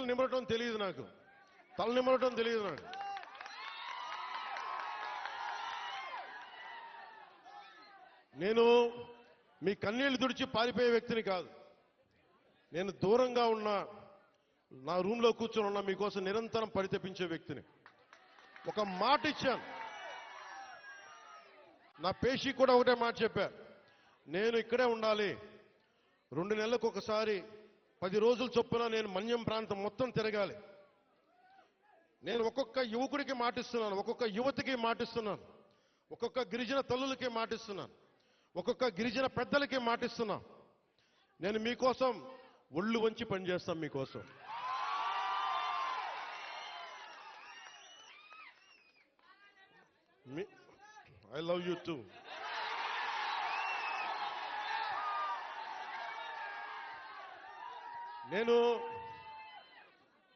తల నిమరటం తెలియదు నాకు. నేను మీ కన్నీళ్లు తుడిచి పారిపోయే వ్యక్తిని కాదు. నేను దూరంగా ఉన్నా, నా రూమ్లో కూర్చొని ఉన్నా మీకోసం నిరంతరం పరితపించే వ్యక్తిని. ఒక మాట ఇచ్చాను, నా పేషి కూడా ఒకటే మాట చెప్పారు, నేను ఇక్కడే ఉండాలి, 2 నెలలకు ఒకసారి 10 రోజుల చొప్పున నేను మన్యం ప్రాంతం మొత్తం తిరగాలి. నేను ఒక్కొక్క యువకుడికి మాటిస్తున్నాను, ఒక్కొక్క యువతికి మాటిస్తున్నాను, ఒక్కొక్క గిరిజన తల్లులకి మాటిస్తున్నాను, ఒక్కొక్క గిరిజన పెద్దలకి మాటిస్తున్నాను. నేను మీకోసం ఒళ్ళు వంచి పనిచేస్తాం మీకోసం. I love you two.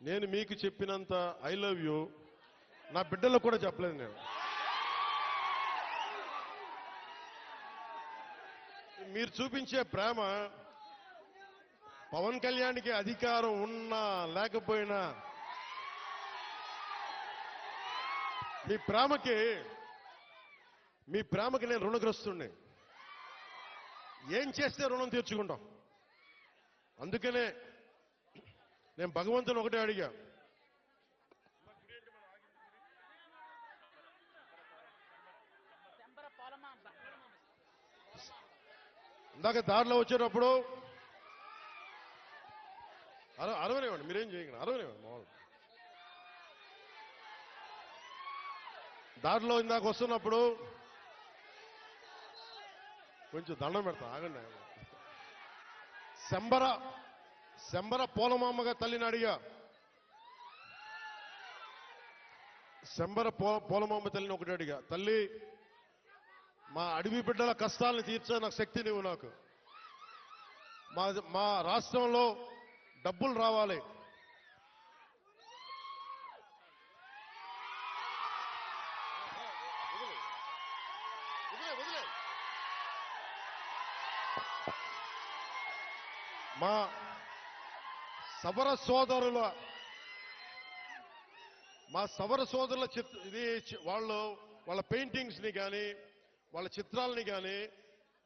నేను మీకు చెప్పినంత ఐ లవ్ యూ నా బిడ్డలకు కూడా చెప్పలేదు. నేను మీరు చూపించే ప్రేమ పవన్ కళ్యాణ్కి అధికారం ఉన్నా లేకపోయినా మీ ప్రేమకి నేను రుణగ్రస్తుడిని. ఏం చేస్తే రుణం తీర్చుకుంటాం. అందుకనే నేను భగవంతుని ఒకటే అడిగా, ఇందాక దారిలో వచ్చేటప్పుడు అరవనివ్వండి, మీరేం చేయకండి, అరవనివ్వండి. మామూలు దారిలో ఇందాక వస్తున్నప్పుడు కొంచెం దండం పెడతా, ఆగండి. శంబర పోలమామ్మగా తల్లిని అడిగా, పోలమామ్మ తల్లిని ఒకటి అడిగా, తల్లి మా అడవి బిడ్డల కష్టాలను తీర్చే నాకు శక్తి నీవు, నాకు మా రాష్ట్రంలో డబ్బులు రావాలి, మా సవర సోదరుల ఇది వాళ్ళ పెయింటింగ్స్ ని కానీ వాళ్ళ చిత్రాలని కానీ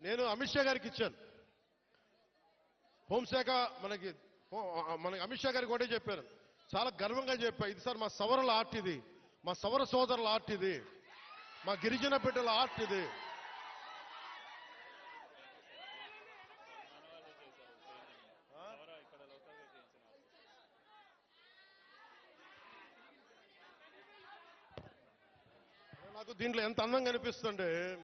నేను అమిత్ షా గారికి ఇచ్చాను. హోంశాఖ మనకి అమిత్ షా గారికి ఒకటే చెప్పాను, చాలా గర్వంగా చెప్పా, ఇది సార్ మా సవరల ఆర్ట్, ఇది మా సవర సోదరుల ఆర్ట్, ఇది మా గిరిజన బిడ్డల ఆర్ట్, ఇది. నాకు దీంట్లో ఎంత అందంగా అనిపిస్తుంటే